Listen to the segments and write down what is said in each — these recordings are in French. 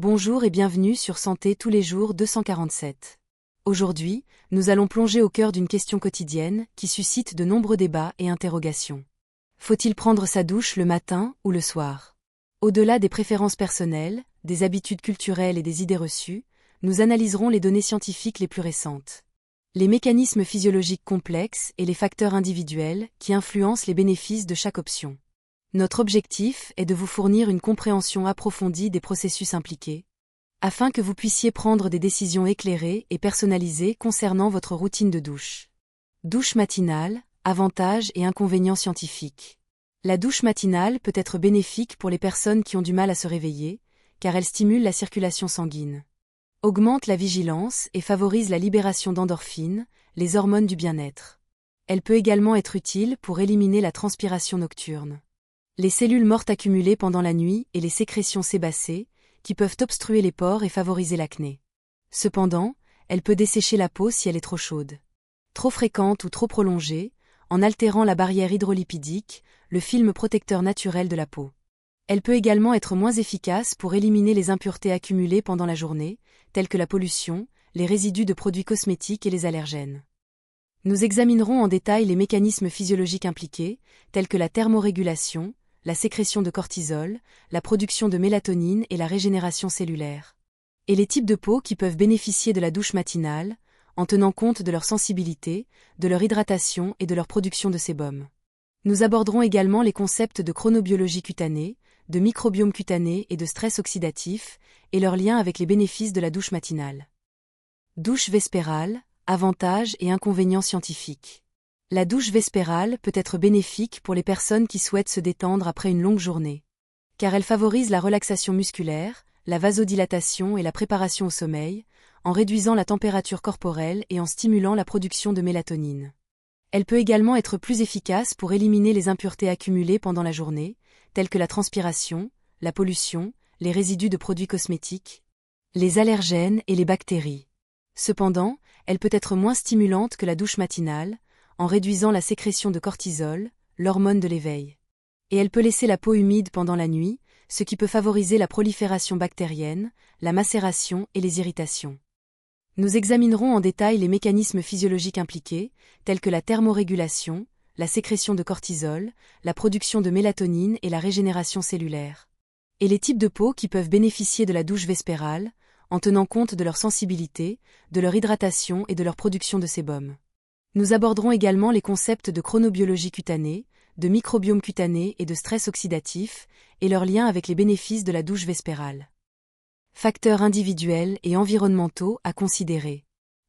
Bonjour et bienvenue sur Santé tous les jours 247. Aujourd'hui, nous allons plonger au cœur d'une question quotidienne qui suscite de nombreux débats et interrogations. Faut-il prendre sa douche le matin ou le soir? Au-delà des préférences personnelles, des habitudes culturelles et des idées reçues, nous analyserons les données scientifiques les plus récentes. Les mécanismes physiologiques complexes et les facteurs individuels qui influencent les bénéfices de chaque option. Notre objectif est de vous fournir une compréhension approfondie des processus impliqués, afin que vous puissiez prendre des décisions éclairées et personnalisées concernant votre routine de douche. Douche matinale, avantages et inconvénients scientifiques. La douche matinale peut être bénéfique pour les personnes qui ont du mal à se réveiller, car elle stimule la circulation sanguine, augmente la vigilance et favorise la libération d'endorphines, les hormones du bien-être. Elle peut également être utile pour éliminer la transpiration nocturne, les cellules mortes accumulées pendant la nuit et les sécrétions sébacées, qui peuvent obstruer les pores et favoriser l'acné. Cependant, elle peut dessécher la peau si elle est trop chaude, trop fréquente ou trop prolongée, en altérant la barrière hydrolipidique, le film protecteur naturel de la peau. Elle peut également être moins efficace pour éliminer les impuretés accumulées pendant la journée, telles que la pollution, les résidus de produits cosmétiques et les allergènes. Nous examinerons en détail les mécanismes physiologiques impliqués, tels que la thermorégulation, la sécrétion de cortisol, la production de mélatonine et la régénération cellulaire. Et les types de peau qui peuvent bénéficier de la douche matinale, en tenant compte de leur sensibilité, de leur hydratation et de leur production de sébum. Nous aborderons également les concepts de chronobiologie cutanée, de microbiome cutané et de stress oxydatif, et leurs liens avec les bénéfices de la douche matinale. Douche vespérale, avantages et inconvénients scientifiques. La douche vespérale peut être bénéfique pour les personnes qui souhaitent se détendre après une longue journée, car elle favorise la relaxation musculaire, la vasodilatation et la préparation au sommeil, en réduisant la température corporelle et en stimulant la production de mélatonine. Elle peut également être plus efficace pour éliminer les impuretés accumulées pendant la journée, telles que la transpiration, la pollution, les résidus de produits cosmétiques, les allergènes et les bactéries. Cependant, elle peut être moins stimulante que la douche matinale, en réduisant la sécrétion de cortisol, l'hormone de l'éveil. Et elle peut laisser la peau humide pendant la nuit, ce qui peut favoriser la prolifération bactérienne, la macération et les irritations. Nous examinerons en détail les mécanismes physiologiques impliqués, tels que la thermorégulation, la sécrétion de cortisol, la production de mélatonine et la régénération cellulaire. Et les types de peau qui peuvent bénéficier de la douche vespérale, en tenant compte de leur sensibilité, de leur hydratation et de leur production de sébum. Nous aborderons également les concepts de chronobiologie cutanée, de microbiome cutané et de stress oxydatif, et leurs liens avec les bénéfices de la douche vespérale. Facteurs individuels et environnementaux à considérer.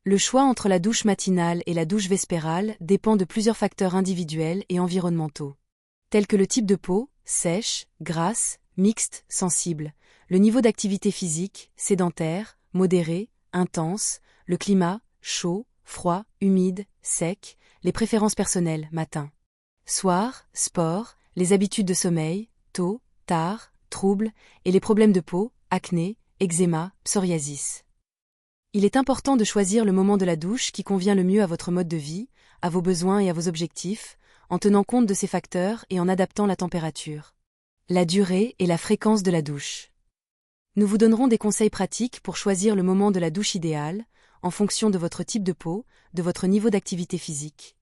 Le choix entre la douche matinale et la douche vespérale dépend de plusieurs facteurs individuels et environnementaux, tels que le type de peau, sèche, grasse, mixte, sensible, le niveau d'activité physique, sédentaire, modéré, intense, le climat, chaud, froid, humide, sec, les préférences personnelles, matin, soir, sport, les habitudes de sommeil, tôt, tard, troubles, et les problèmes de peau, acné, eczéma, psoriasis. Il est important de choisir le moment de la douche qui convient le mieux à votre mode de vie, à vos besoins et à vos objectifs, en tenant compte de ces facteurs et en adaptant la température, la durée et la fréquence de la douche. Nous vous donnerons des conseils pratiques pour choisir le moment de la douche idéal, en fonction de votre type de peau, de votre niveau d'activité physique,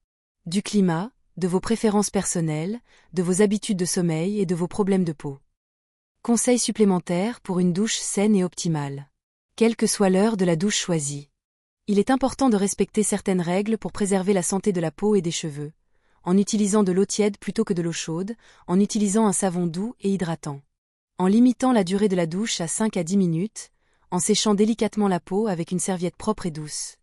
du climat, de vos préférences personnelles, de vos habitudes de sommeil et de vos problèmes de peau. Conseils supplémentaires pour une douche saine et optimale. Quelle que soit l'heure de la douche choisie. Il est important de respecter certaines règles pour préserver la santé de la peau et des cheveux, en utilisant de l'eau tiède plutôt que de l'eau chaude, en utilisant un savon doux et hydratant, en limitant la durée de la douche à 5 à 10 minutes, en séchant délicatement la peau avec une serviette propre et douce,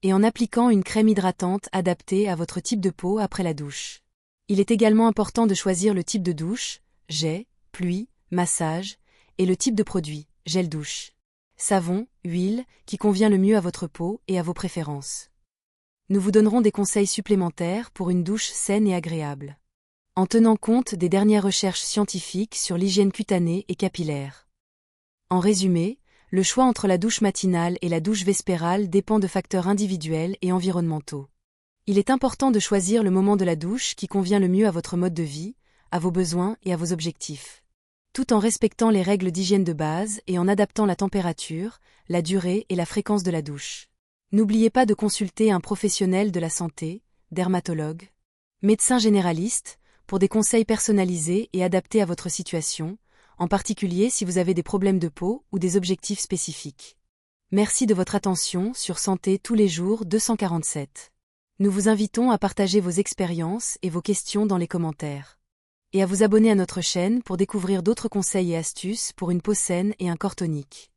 et en appliquant une crème hydratante adaptée à votre type de peau après la douche. Il est également important de choisir le type de douche, jet, pluie, massage, et le type de produit, gel douche, savon, huile, qui convient le mieux à votre peau et à vos préférences. Nous vous donnerons des conseils supplémentaires pour une douche saine et agréable, en tenant compte des dernières recherches scientifiques sur l'hygiène cutanée et capillaire. En résumé, le choix entre la douche matinale et la douche vespérale dépend de facteurs individuels et environnementaux. Il est important de choisir le moment de la douche qui convient le mieux à votre mode de vie, à vos besoins et à vos objectifs. tout en respectant les règles d'hygiène de base et en adaptant la température, la durée et la fréquence de la douche. N'oubliez pas de consulter un professionnel de la santé, dermatologue, médecin généraliste, pour des conseils personnalisés et adaptés à votre situation, en particulier si vous avez des problèmes de peau ou des objectifs spécifiques. Merci de votre attention sur Santé tous les jours 247. Nous vous invitons à partager vos expériences et vos questions dans les commentaires. Et à vous abonner à notre chaîne pour découvrir d'autres conseils et astuces pour une peau saine et un corps tonique.